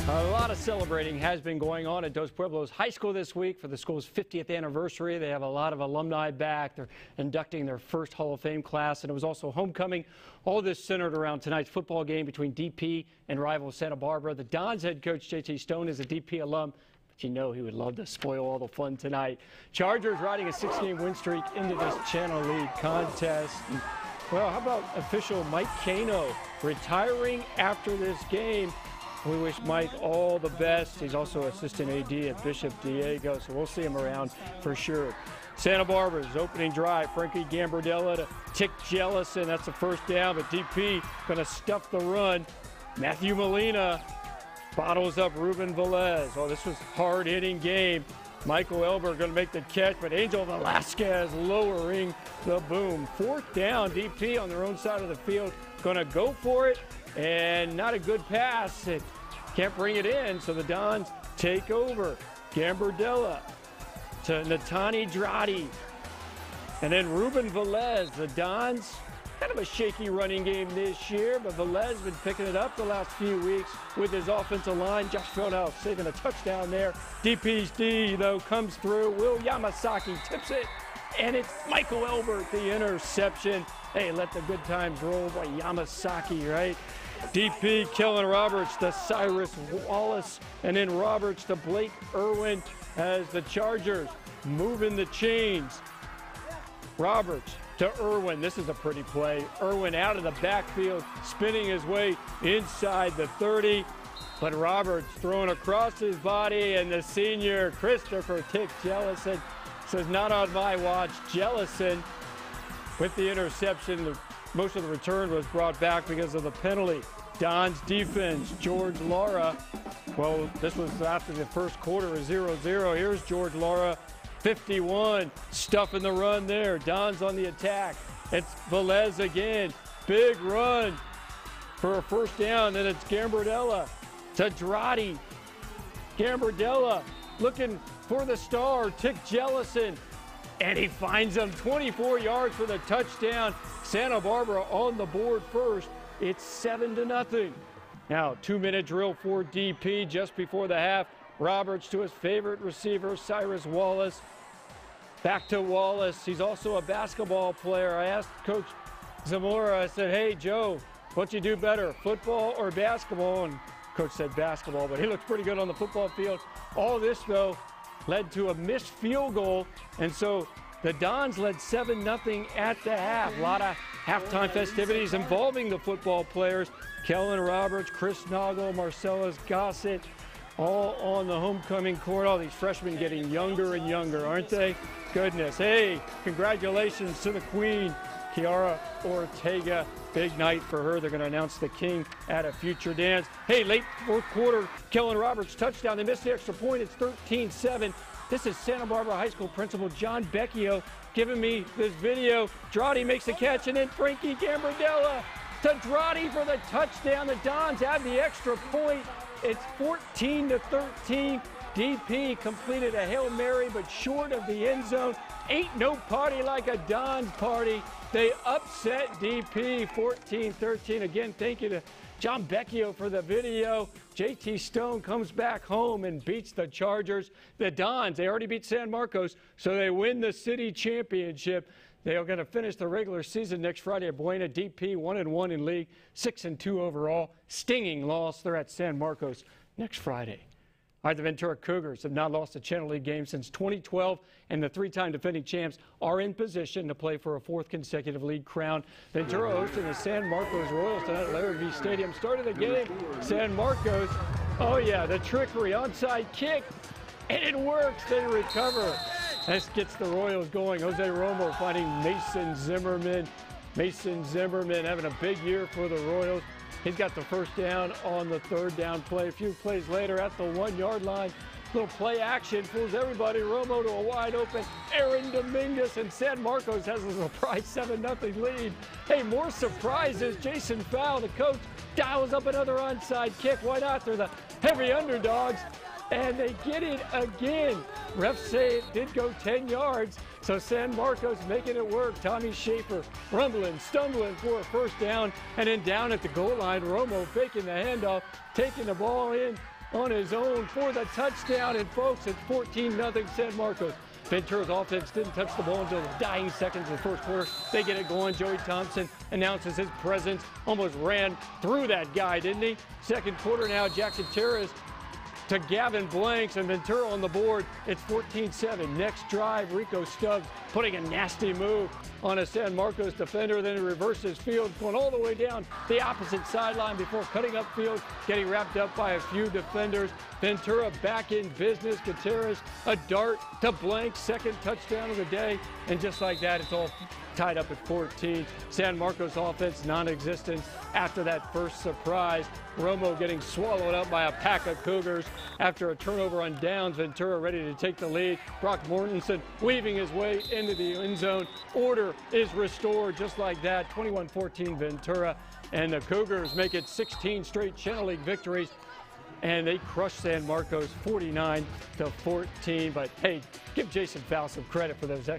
A lot of celebrating has been going on at Dos Pueblos High School this week for the school's 50th anniversary. They have a lot of alumni back. They're inducting their first Hall of Fame class, and it was also homecoming. All this centered around tonight's football game between DP and rival Santa Barbara. The Dons head coach JT Stone is a DP alum, but you know he would love to spoil all the fun tonight. Chargers riding a 6-game win streak into this Channel League contest. And, well, how about official Mike Cano retiring after this game? We wish Mike all the best. He's also assistant AD at Bishop Diego, so we'll see him around for sure. Santa Barbara's opening drive, Frankie Gambardella to Tick Jellison. That's the first down, but DP going to stuff the run. Matthew Molina bottles up Ruben Velez. Oh, this was a hard-hitting game. Michael Elber going to make the catch, but Angel Velasquez lowering the boom. Fourth down, DP on their own side of the field going to go for it. And not a good pass. It can't bring it in, so the Dons take over. Gambardella to Natani Drati. And then Ruben Velez. The Dons, kind of a shaky running game this year, but Velez been picking it up the last few weeks with his offensive line. Josh Feldhouse saving a touchdown there. DP's D, though, comes through. Will Yamasaki tips it, and it's Michael Elbert, the interception. Hey, let the good times roll by Yamasaki, right? DP, Kellen Roberts to Cyrus Wallace, and then Roberts to Blake Irwin as the Chargers moving the chains. Roberts to Irwin. This is a pretty play. Irwin out of the backfield, spinning his way inside the 30. But Roberts throwing across his body, and the senior Christopher Tick Jellison says, not on my watch. Jellison with the interception. Most of the return was brought back because of the penalty. Don's defense, George Lara. Well, this was after the first quarter of 0-0. Here's George Lara, 51, stuffing the run there. Don's on the attack. It's Velez again. Big run for a first down, and it's Gambardella to Drati. Gambardella looking for the star, Tick Jellison. And he finds him 24 yards for the touchdown. Santa Barbara on the board first. It's 7-0. Now, 2-minute drill for DP just before the half. Roberts to his favorite receiver, Cyrus Wallace. Back to Wallace. He's also a basketball player. I asked Coach Zamora, I said, hey, Joe, what you do better, football or basketball? And Coach said basketball, but he looks pretty good on the football field. All this, though, led to a missed field goal, and so the Dons led 7-0 at the half. A lot of halftime festivities involving the football players. Kellen Roberts, Chris Noggle, Marcellus Gossett, all on the homecoming court. All these freshmen getting younger and younger, aren't they? Goodness. Hey, congratulations to the queen, Kiara Ortega. Big night for her. They're going to announce the king at a future dance. Hey, late fourth quarter, Kellen Roberts touchdown. They missed the extra point. It's 13-7. This is Santa Barbara High School principal John Becchio giving me this video. Drati makes the catch, and then Frankie Gambardella to Drati for the touchdown. The Dons have the extra point. It's 14-13. DP completed a Hail Mary, but short of the end zone. Ain't no party like a Dons party. They upset DP 14-13. Again, thank you to John Becchio for the video. JT Stone comes back home and beats the Chargers. The Dons, they already beat San Marcos, so they win the city championship. They are going to finish the regular season next Friday at Buena. DP 1-1 in league, 6-2 overall. Stinging loss. They're at San Marcos next Friday. All right, the Ventura Cougars have not lost a Channel League game since 2012, and the three-time defending champs are in position to play for a fourth consecutive league crown. Ventura hosting the San Marcos Royals tonight at Larrabee V Stadium. Started the game, San Marcos. Oh, yeah, the trickery, onside kick, and it works. They recover. This gets the Royals going. Jose Romo finding Mason Zimmerman. Mason Zimmerman having a big year for the Royals. He's got the first down on the third down play. A few plays later at the 1-yard line, little play action, fools everybody. Romo to a wide open Aaron Dominguez, and San Marcos has a surprise 7-0 lead. Hey, more surprises. Jason Fowl, the coach, dials up another onside kick. Why not? They're the heavy underdogs, and they get it again. Refs say it did go 10 yards, so San Marcos making it work. Tommy Schaefer rumbling, stumbling for a first down, and then down at the goal line, Romo faking the handoff, taking the ball in on his own for the touchdown. And folks, it's 14-0 San Marcos. Ventura's offense didn't touch the ball until the dying seconds of the first quarter. They get it going. Joey Thompson announces his presence. Almost ran through that guy, didn't he? Second quarter now, Jackson Terrace to Gavin Blanks, and Ventura on the board. It's 14-7. Next drive, Rico Stubbs putting a nasty move on a San Marcos defender. Then he reverses field, going all the way down the opposite sideline before cutting up field, getting wrapped up by a few defenders. Ventura back in business. Gutierrez, a dart to Blanks, second touchdown of the day. And just like that, it's all tied up at 14. San Marcos offense non-existent after that first surprise. Romo getting swallowed up by a pack of Cougars after a turnover on downs. Ventura ready to take the lead. Brock Mortensen weaving his way into the end zone. Order is restored just like that. 21-14 Ventura, and the Cougars make it 16 straight Channel League victories, and they crush San Marcos 49-14. But hey, give Jason Fowle some credit for those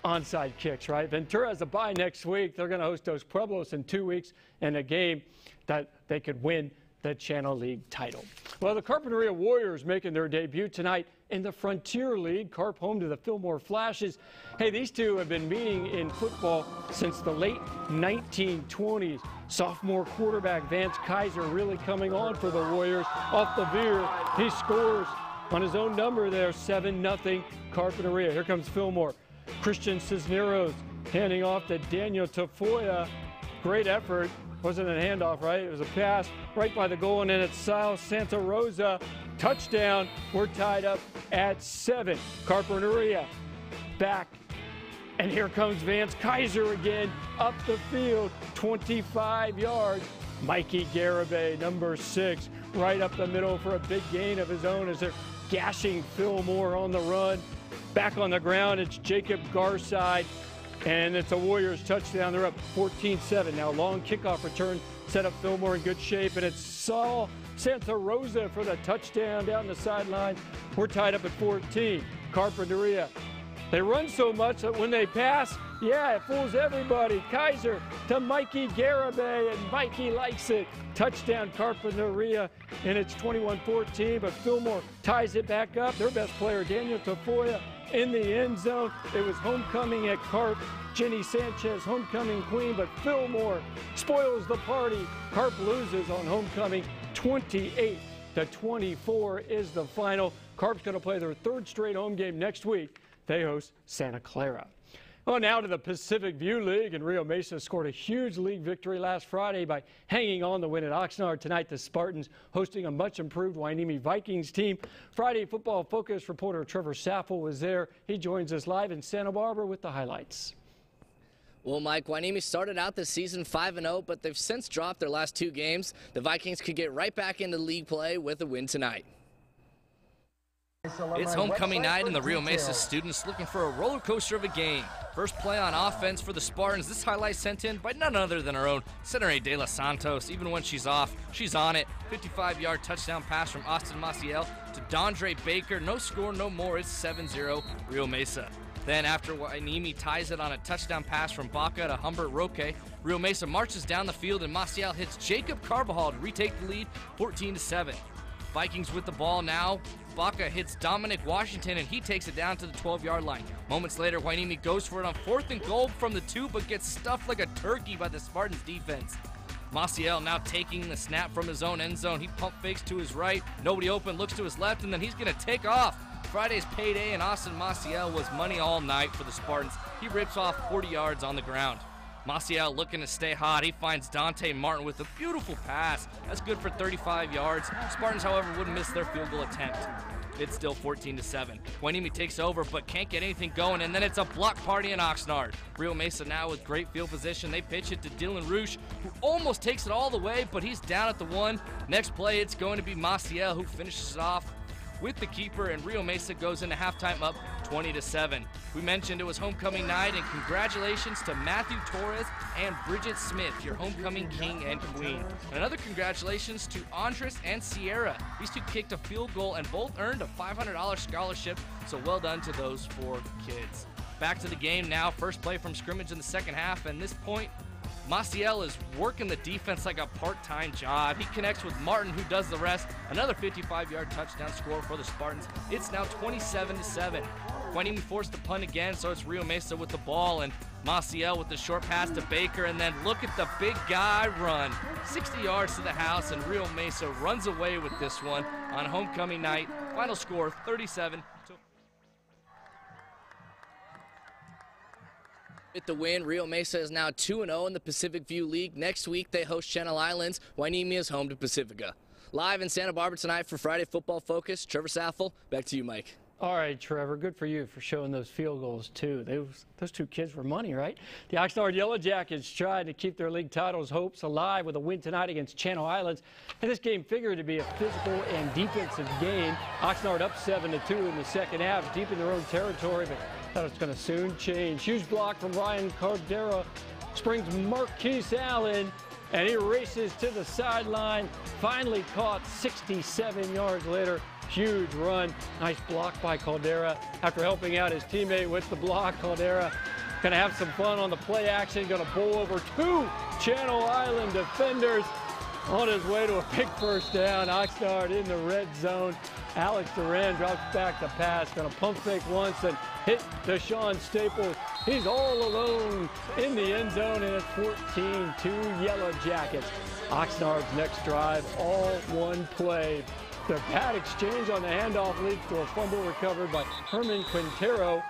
onside kicks, right? Ventura has a bye next week. They're going to host Dos Pueblos in 2 weeks in a game that they could win the Channel League title. Well, the Carpinteria Warriors making their debut tonight in the Frontier League. Carp home to the Fillmore Flashes. Hey, these two have been meeting in football since the late 1920s. Sophomore quarterback Vance Kaiser really coming on for the Warriors. Off the veer, he scores on his own number there, 7-0 Carpinteria. Here comes Fillmore. Christian Cisneros handing off to Daniel Tafoya. Great effort. Wasn't a handoff, right? It was a pass right by the goal, and then it's Sal Santa Rosa. Touchdown. We're tied up at 7. Carpinteria back. And here comes Vance Kaiser again up the field, 25 yards. Mikey Garibay, number 6, right up the middle for a big gain of his own as they're gashing Fillmore on the run. Back on the ground, it's Jacob Garside, and it's a Warriors touchdown. They're up 14-7. Now long kickoff return set up Fillmore in good shape, and it's Saul Santa Rosa for the touchdown down the sideline. We're tied up at 14. Carpinteria. They run so much that when they pass, yeah, it fools everybody. Kaiser to Mikey Garibay, and Mikey likes it. Touchdown Carpinteria, and it's 21-14, but Fillmore ties it back up. Their best player, Daniel Tafoya, in the end zone. It was homecoming at Carp. Jenny Sanchez, homecoming queen, but Fillmore spoils the party. Carp loses on homecoming. 28-24 is the final. Carp's going to play their 3rd straight home game next week. They host Santa Clara. Well, now to the Pacific View League, and Rio Mesa scored a huge league victory last Friday by hanging on the win at Oxnard. Tonight, the Spartans hosting a much-improved Hueneme Vikings team. Friday Football Focus reporter Trevor Saffel was there. He joins us live in Santa Barbara with the highlights. Well, Mike, Hueneme started out this season 5-0, but they've since dropped their last 2 games. The Vikings could get right back into league play with a win tonight. It's homecoming night, and the Rio Mesa students looking for a roller coaster of a game. First play on offense for the Spartans. This highlight sent in by none other than our own Senaray De Los Santos. Even when she's off, she's on it. 55-yard touchdown pass from Austin Maciel to Dondre Baker. No score, no more. It's 7-0 Rio Mesa. Then after Hueneme ties it on a touchdown pass from Baca to Humbert Roque, Rio Mesa marches down the field, and Maciel hits Jacob Carvajal to retake the lead 14-7. Vikings with the ball now. Baca hits Dominic Washington, and he takes it down to the 12-yard line. Moments later, Hueneme goes for it on 4th and goal from the 2, but gets stuffed like a turkey by the Spartans defense. Maciel now taking the snap from his own end zone. He pump fakes to his right. Nobody open, looks to his left, and then he's going to take off. Friday's payday, and Austin Maciel was money all night for the Spartans. He rips off 40 yards on the ground. Maciel looking to stay hot. He finds Dante Martin with a beautiful pass. That's good for 35 yards. Spartans, however, wouldn't miss their field goal attempt. It's still 14-7. Hueneme takes over but can't get anything going, and then it's a block party in Oxnard. Rio Mesa now with great field position. They pitch it to Dylan Roosh, who almost takes it all the way, but he's down at the 1. Next play, it's going to be Maciel who finishes it off with the keeper, and Rio Mesa goes into halftime up 20-7. We mentioned it was homecoming night, and congratulations to Matthew Torres and Bridget Smith, your homecoming king and queen. And another congratulations to Andres and Sierra. These two kicked a field goal and both earned a $500 scholarship, so well done to those 4 kids. Back to the game now. First play from scrimmage in the second half, and this point, Maciel is working the defense like a part-time job. He connects with Martin, who does the rest. Another 55-yard touchdown score for the Spartans. It's now 27-7. Hueneme forced the punt again, so it's Rio Mesa with the ball, and Maciel with the short pass to Baker, and then look at the big guy run. 60 yards to the house, and Rio Mesa runs away with this one on homecoming night. Final score, 37-. With the win, Rio Mesa is now 2-0 in the Pacific View League. Next week, they host Channel Islands. Hueneme is home to Pacifica. Live in Santa Barbara tonight for Friday Football Focus, Trevor Saffel, back to you, Mike. All right, Trevor, good for you for showing those field goals, too. Those two kids were money, right? The Oxnard Yellow Jackets tried to keep their league titles hopes alive with a win tonight against Channel Islands. And this game figured to be a physical and defensive game. Oxnard up 7-2 in the second half, deep in their own territory, but thought it's going to soon change. Huge block from Ryan Cardera springs Marquise Allen, and he races to the sideline, finally caught 67 yards later. Huge run. Nice block by Caldera. After helping out his teammate with the block, Caldera going to have some fun on the play action. Going to bowl over two Channel Island defenders on his way to a big first down. Oxnard in the red zone. Alex Duran drops back the pass. Going to pump fake once and hit Deshaun Staples. He's all alone in the end zone, and it's 14-2 Yellow Jackets. Oxnard's next drive, all one play. The pad exchange on the handoff leads to a fumble recovered by Herman Quintero.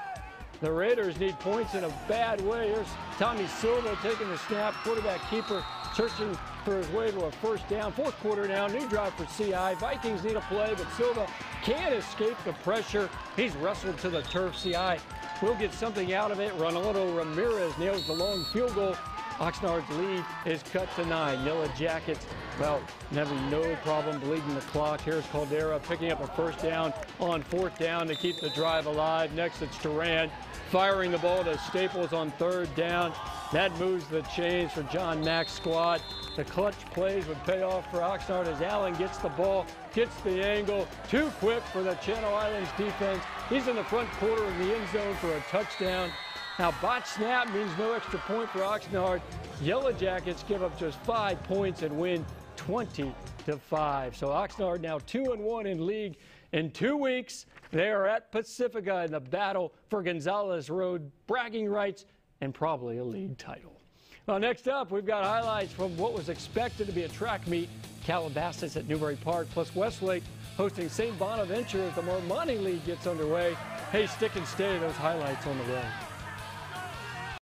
The Raiders need points in a bad way. Here's Tommy Silva taking the snap. Quarterback keeper searching for his way to a first down. Fourth quarter now, new drive for CI. Vikings need a play, but Silva can't escape the pressure. He's wrestled to the turf. CI will get something out of it. Ronaldo Ramirez nails the long field goal. Oxnard's lead is cut to 9. Yellow Jackets, well, having no problem bleeding the clock. Here's Caldera picking up a first down on fourth down to keep the drive alive. Next, it's Duran firing the ball to Staples on third down. That moves the chains for John Mack's squad. The clutch plays would pay off for Oxnard as Allen gets the ball, gets the angle. Too quick for the Channel Islands defense. He's in the front quarter of the end zone for a touchdown. Now, botch snap means no extra point for Oxnard. Yellow Jackets give up just 5 points and win 20-5. So Oxnard now 2-1 in league. In 2 weeks, they are at Pacifica in the battle for Gonzales Road bragging rights and probably a league title. Well, next up, we've got highlights from what was expected to be a track meet. Calabasas at Newbury Park, plus Westlake hosting St. Bonaventure as the More Money League gets underway. Hey, stick and stay, those highlights on the way.